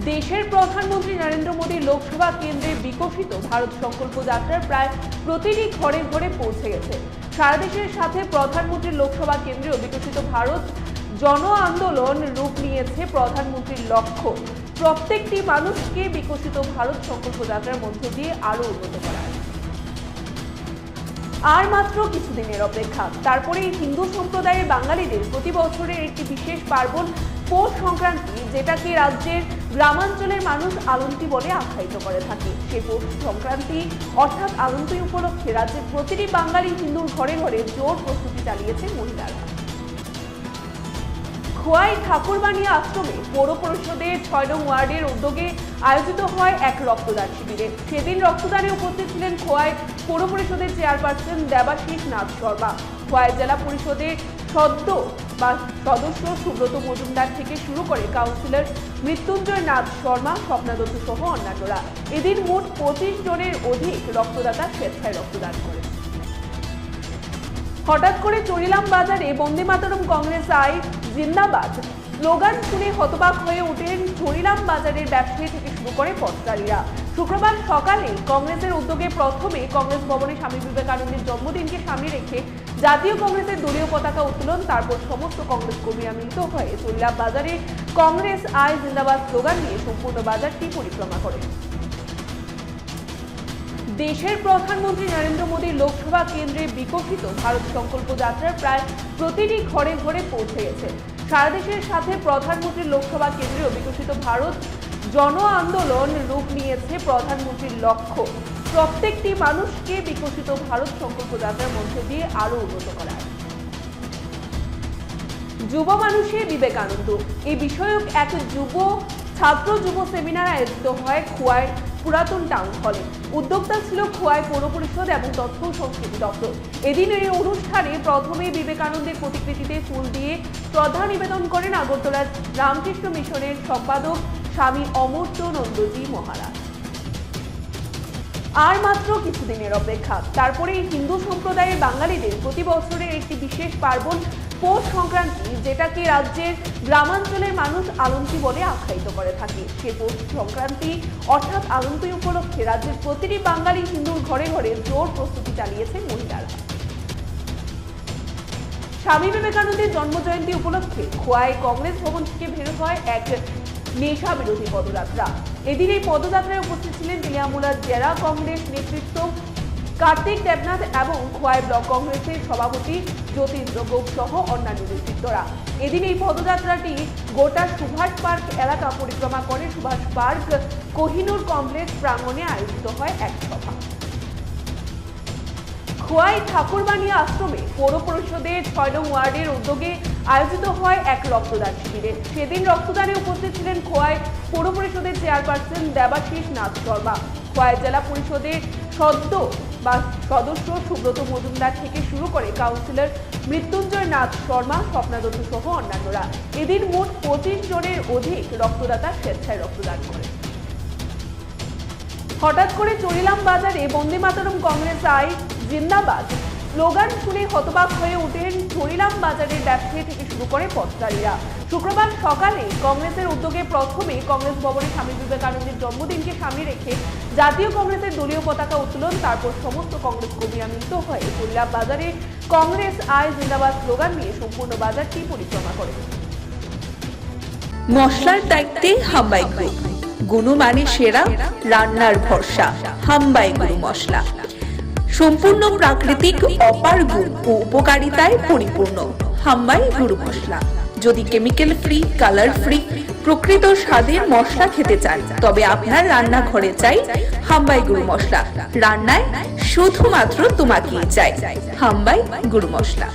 দেশের প্রধানমন্ত্রী নরেন্দ্র মোদী লোকসভা কেন্দ্রে বিকশিত ভারত সংকল্প যাত্রার প্রায় প্রতিটি ঘরে ঘরে পৌঁছে গেছে। সারা দেশের সাথে প্রধানমন্ত্রীর লোকসভা কেন্দ্রেও বিকশিত ভারত জন আন্দোলন রূপ নিয়েছে। প্রধানমন্ত্রীর লক্ষ্য প্রত্যেকটি মানুষকে বিকশিত ভারত সংকল্প যাত্রার মধ্য দিয়ে আরো উন্নত করা। আর মাত্র কিছুদিনের অপেক্ষা, তারপরেই হিন্দু সম্প্রদায়ের বাঙালিদের প্রতি বছরের একটি বিশেষ পার্বণ পৌষ সংক্রান্তি, যেটাকে রাজ্যের গ্রামাঞ্চলের মানুষ আলন্তি বলে আখ্যায়িত করে থাকে। সেই পৌষ সংক্রান্তি অর্থাৎ আলন্তি উপলক্ষে রাজ্যের প্রতিটি বাঙালি হিন্দুর ঘরে ঘরে জোর প্রস্তুতি চালিয়েছে মহিলারা। খোয়াই ঠাকুরবানিয়া আশ্রমে পৌর পরিষদের ৬ নং ওয়ার্ডের উদ্যোগে আয়োজিত হয় এক রক্তদান শিবিরে। সেদিন রক্তদানে উপস্থিত ছিলেন খোয়াই পৌর পরিষদের চেয়ারপারসন দেবাশিস নাথ শর্মা, খোয়াই জেলা পরিষদের সদস্য সুব্রত মজুমদার থেকে শুরু করে কাউন্সিলর মৃত্যুঞ্জয় নাথ শর্মা, স্বপ্না দত্ত সহ অন্যান্যরা। এদিন মোট ২৫ জনের অধিক রক্তদাতা স্বেচ্ছায় রক্তদান করেন। হঠাৎ করে চরিলাম বাজারে বন্দে মাতরম কংগ্রেস আই জিন্দাবাদ স্লোগান শুনে হতবাক হয়ে ওঠেন চরিলাম বাজারের ব্যবসায়ী থেকে শুরু করে পথচারীরা। শুক্রবার সকালে কংগ্রেসের উদ্যোগে প্রথমে কংগ্রেস ভবনে স্বামী বিবেকানন্দের জন্মদিনকে সামনে রেখে জাতীয় কংগ্রেসের দলীয় পতাকা উত্তোলন, তারপর সমস্ত কংগ্রেস কর্মীরা মিলিত হয়ে চরিলাম বাজারে কংগ্রেস আই জিন্দাবাদ স্লোগান দিয়ে সম্পূর্ণ বাজারটি পরিক্রমা করেন। দেশের প্রধানমন্ত্রী নরেন্দ্র মোদী লোকসভা কেন্দ্রে বিকশিত ভারত সংকল্প যাত্রার প্রায় প্রতিটি ঘরে ঘরে পৌঁছে গেছে। সারা দেশের সাথে প্রধানমন্ত্রীর লোকসভা কেন্দ্রেও বিকশিত ভারত জন আন্দোলন রূপ নিয়েছে। প্রধানমন্ত্রীর লক্ষ্য প্রত্যেকটি মানুষকে বিকশিত ভারত সংকল্প যাত্রার মধ্য দিয়ে আরো উন্নত করা। যুব মানুষে বিবেকানন্দ এই বিষয়ক এক ছাত্র যুব সেমিনার আয়োজিত হয় খোয়াই পুরাতন টাউন হলে। উদ্যোক্তা ছিল খোয়াই পৌর পরিষদ এবং তথ্য ও সংস্কৃতি দপ্তর। এদিন এই অনুষ্ঠানে প্রথমে বিবেকানন্দের প্রতিকৃতিতে ফুল দিয়ে শ্রদ্ধা নিবেদন করেন আগরতলার রামকৃষ্ণ মিশনের সম্পাদক স্বামী অমর্ত্যানন্দজি মহারাজ। আর মাত্র কিছুদিনের অপেক্ষা, তারপরেই হিন্দু সম্প্রদায়ের বাঙালিদের প্রতি বছরের একটি বিশেষ পার্বণ পৌষ সংক্রান্তি, যেটাকে রাজ্যের গ্রামাঞ্চলের মানুষ আলন্তি বলে আখ্যায়িত করে থাকে। সেই পৌষ সংক্রান্তি অর্থাৎ আলন্তি উপলক্ষে রাজ্যের প্রতিটি বাঙালি হিন্দুর ঘরে ঘরে জোর প্রস্তুতি চালিয়েছে মহিলারা। স্বামী বিবেকানন্দের জন্মজয়ন্তী উপলক্ষে খোয়াই কংগ্রেস ভবন থেকে বের হয় এক নেশা বিরোধী পদযাত্রা। এদিন এই পদযাত্রায় উপস্থিত ছিলেন তেলিয়ামুলা জেলা কংগ্রেস নেতৃত্ব কার্তিক দেবনাথ এবং খোয়াই ব্লক কংগ্রেসের সভাপতি জ্যোতিন্দ্র গোপ সহ অন্যান্য নেতৃত্বরা। এদিন এই পদযাত্রাটি গোটা সুভাষ পার্ক এলাকা পরিক্রমা করে সুভাষ পার্ক কোহিনুর কমপ্লেক্স প্রাঙ্গণে আয়োজিত হয় এক সভা। খোয়াই ঠাকুরবানিয়া আশ্রমে পৌর পরিষদের ৬ নং ওয়ার্ডের উদ্যোগে আয়োজিত হয় এক রক্তদান শিবিরে। সেদিন রক্তদানে উপস্থিত ছিলেন খোয়াই পৌর পরিষদের চেয়ারপারসন দেবাশিস নাথ শর্মা, খোয়াই জেলা পরিষদের সদস্য সুব্রত মজুমদার থেকে শুরু করে কাউন্সিলর মৃত্যুঞ্জয় নাথ শর্মা, স্বপ্না দত্ত সহ অন্যান্যরা। এদিন মোট ২৫ জনের অধিক রক্তদাতা স্বেচ্ছায় রক্তদান করেন। হঠাৎ করে চরিলাম বাজারে বন্দে মাতরম কংগ্রেস আই জিন্দাবাদ স্লোগান শুনে হতবাক হয়ে ওঠেন চরিলাম বাজারের ব্যবসায়ী থেকে শুরু করে পথচারীরা। শুক্রবার সকালে কংগ্রেসের উদ্যোগে প্রথমে কংগ্রেস ভবনে স্বামী বিবেকানন্দের জন্মদিনকে সামনে রেখে জাতীয় কংগ্রেসের দলীয় পতাকা উত্তোলন, তারপর সমস্ত কংগ্রেস কর্মীরা মিলিত হয়ে চরিলাম বাজারে কংগ্রেস আই জিন্দাবাদ স্লোগান দিয়ে সম্পূর্ণ বাজারটি পরিক্রমা করে। মশলার দায়িত্বে হাম্বাই গ্রুপ, গুণমানে সেরা, রান্নার ভরসা। হাম্বাই গুরু মশলা সম্পূর্ণ প্রাকৃতিক, অপার গুণ ও উপকারিতায় পরিপূর্ণ। হাম্বাই গুরু মশলা। যদি কেমিক্যাল ফ্রি, কালার ফ্রি, প্রকৃত স্বাদের মশলা খেতে চান, তবে আপনার রান্নাঘরে চাই হাম্বাই গুরু মশলা। রান্নায় শুধুমাত্র তোমাকেই চাই হাম্বাই গুরু মশলা।